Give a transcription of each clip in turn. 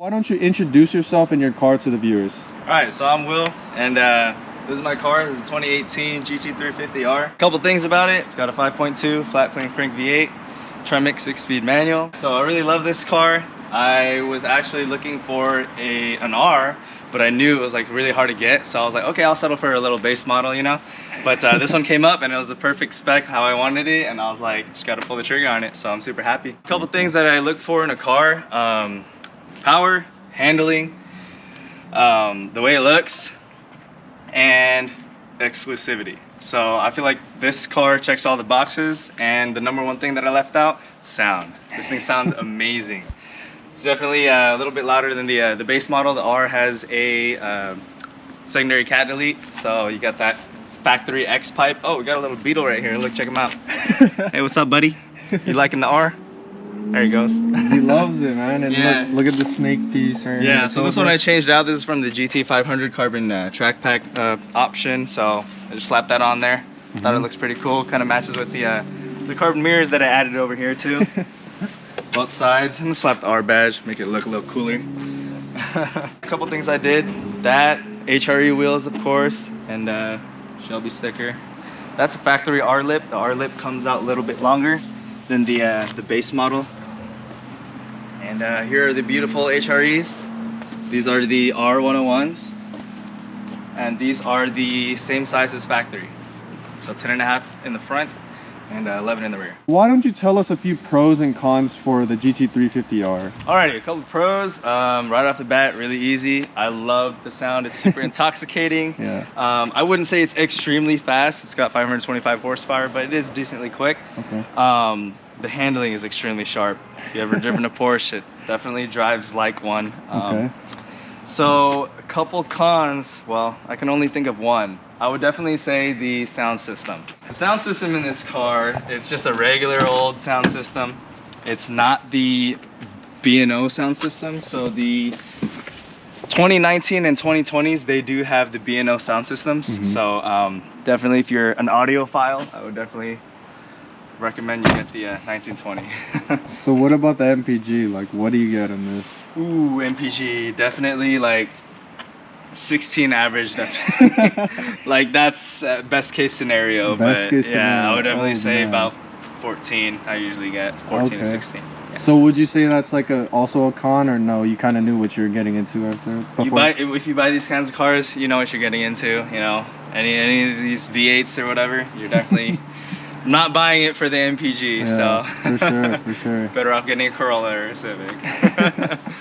Why don't you introduce yourself and your car to the viewers? Alright, so I'm Will, and this is my car. This is a 2018 GT350R. Couple things about it. It's got a 5.2 flat plane crank V8, Tremec 6-speed manual. So I really love this car. I was actually looking for an R, but I knew it was like really hard to get. So I was like, okay, I'll settle for a little base model, you know? But this one came up and it was the perfect spec how I wanted it. And I was like, just gotta pull the trigger on it. So I'm super happy. A couple things that I look for in a car. Power, handling, the way it looks, and exclusivity. So I feel like this car checks all the boxes, and the number one thing that I left out, sound. This thing sounds amazing. It's definitely a little bit louder than the base model. The R has a secondary cat delete, so you got that factory X pipe. Oh, we got a little Beetle right here. Look, check him out. Hey, what's up, buddy? You liking the R? There he goes. He loves it, man. And yeah. look at the snake piece right here. Yeah, so this one I changed out. This is from the GT500 carbon track pack option. So I just slapped that on there. Thought it looks pretty cool. Kind of matches with the carbon mirrors that I added over here too. Both sides. And slap the R badge, make it look a little cooler. A couple things I did. That, HRE wheels of course, and Shelby sticker. That's a factory R lip. The R lip comes out a little bit longer than the base model. And here are the beautiful HREs. These are the R101s, and these are the same size as factory. So 10.5 in the front and 11 in the rear. Why don't you tell us a few pros and cons for the GT350R? Alrighty, a couple pros. Right off the bat, really easy. I love the sound. It's super intoxicating. Yeah. I wouldn't say it's extremely fast. It's got 525 horsepower, but it is decently quick. Okay. The handling is extremely sharp. If you ever driven a Porsche, it definitely drives like one. Okay. So a couple cons, well, I can only think of one. I would definitely say the sound system. The sound system in this car, it's just a regular old sound system. It's not the B&O sound system. So the 2019 and 2020s, they do have the B&O sound systems. So definitely if you're an audiophile, I would definitely recommend you get the 1920. So what about the MPG? Like, what do you get in this? Ooh, MPG, definitely like 16 average. Definitely. Like that's best case scenario. Best case scenario. Yeah, I would definitely say man. about 14. I usually get 14 to 16. Yeah. So would you say that's like also a con, or no? You kind of knew what you were getting into after. If you buy these kinds of cars, you know what you're getting into. You know, any of these V8s or whatever, you're definitely. I'm not buying it for the MPG, yeah, so for sure. Better off getting a Corolla or a Civic.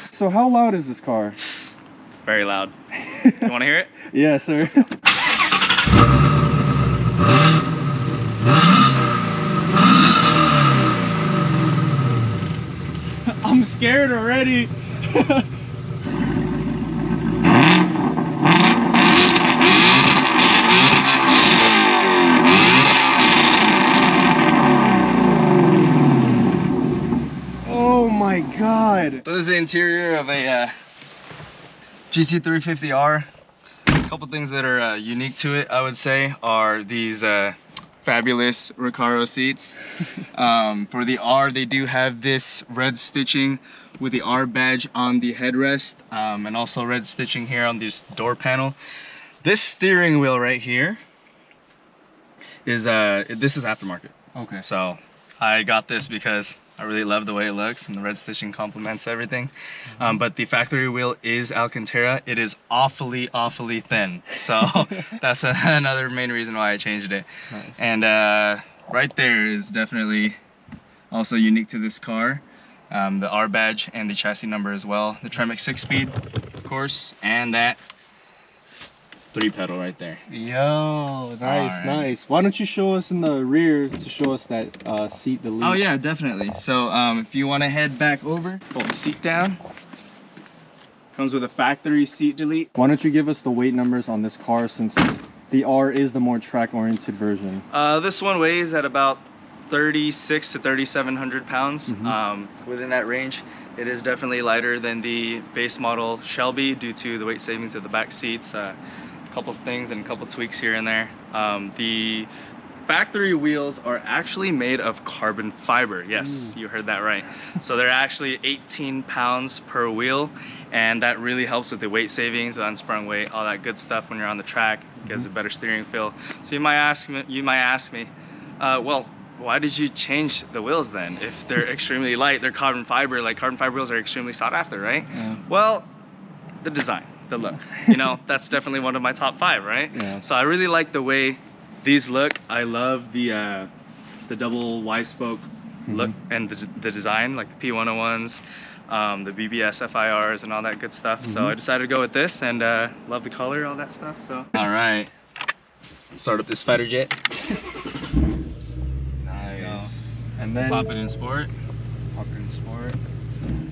So how loud is this car? Very loud. You want to hear it? Yeah, sir. I'm scared already. My God. So this is the interior of a GT350R. A couple things that are unique to it, I would say, are these fabulous Recaro seats. For the R, they do have this red stitching with the R badge on the headrest, and also red stitching here on this door panel. This steering wheel right here is this is aftermarket. Okay. So I got this because I really love the way it looks, and the red stitching complements everything. But the factory wheel is Alcantara. It is awfully thin. So that's another main reason why I changed it. Nice. And right there is definitely also unique to this car. The R badge and the chassis number as well. The Tremec 6-speed, of course, and that 3-pedal right there. Yo, nice, right. Nice. Why don't you show us in the rear to show us that seat delete? Oh yeah, definitely. So if you want to head back over, pull the seat down. Comes with a factory seat delete. Why don't you give us the weight numbers on this car, since the R is the more track-oriented version? This one weighs at about 3,600 to 3,700 pounds. Within that range. It is definitely lighter than the base model Shelby due to the weight savings of the back seats. Couple things and a couple tweaks here and there. The factory wheels are actually made of carbon fiber. Yes, you heard that right. So they're actually 18 pounds per wheel, and that really helps with the weight savings, the unsprung weight, all that good stuff when you're on the track. Gives a better steering feel. So you might ask me, well, why did you change the wheels then? If they're extremely light, they're carbon fiber. Like, carbon fiber wheels are extremely sought after, right? Yeah. Well, the design, the look, you know, that's definitely one of my top 5, right? Yeah. So I really like the way these look. I love the double Y-spoke look and the design, like the P101s, the BBS FIRs and all that good stuff. So I decided to go with this, and love the color, all that stuff. So all right, start up this fighter jet. Nice. And then pop it in sport. Pop it in sport.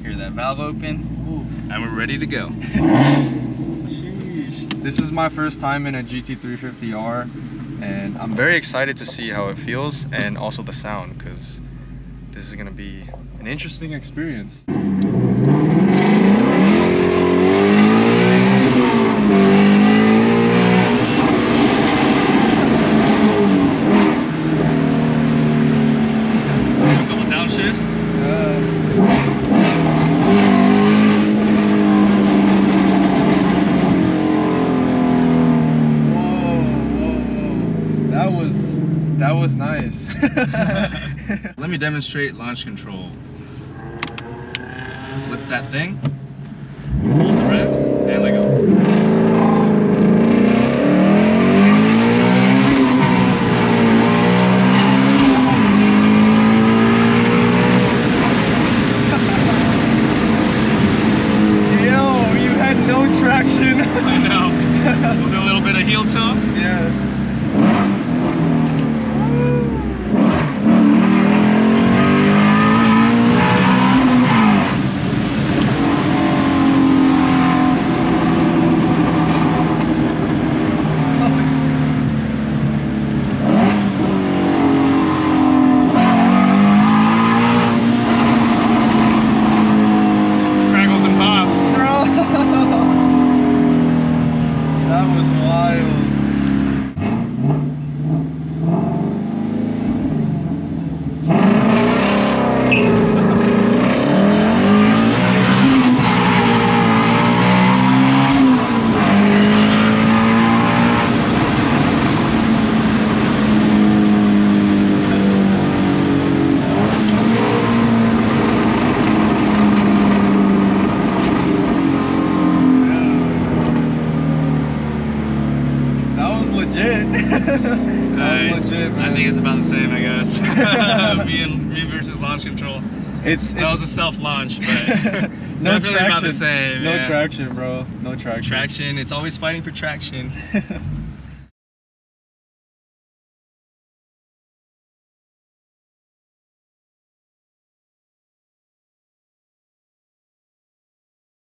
Hear that valve open. Ooh. And we're ready to go. Sheesh. This is my first time in a GT350R, and I'm very excited to see how it feels and also the sound, because this is gonna be an interesting experience. That was nice. Let me demonstrate launch control. Flip that thing, hold the revs, and let go. Yo, you had no traction. I know. We'll do a little bit of heel tilt. Yeah. Nice. Legit, man. I think it's about the same, I guess. me versus launch control. That was a self-launch, but no definitely traction. About the same. No traction, bro. No traction. Traction. It's always fighting for traction.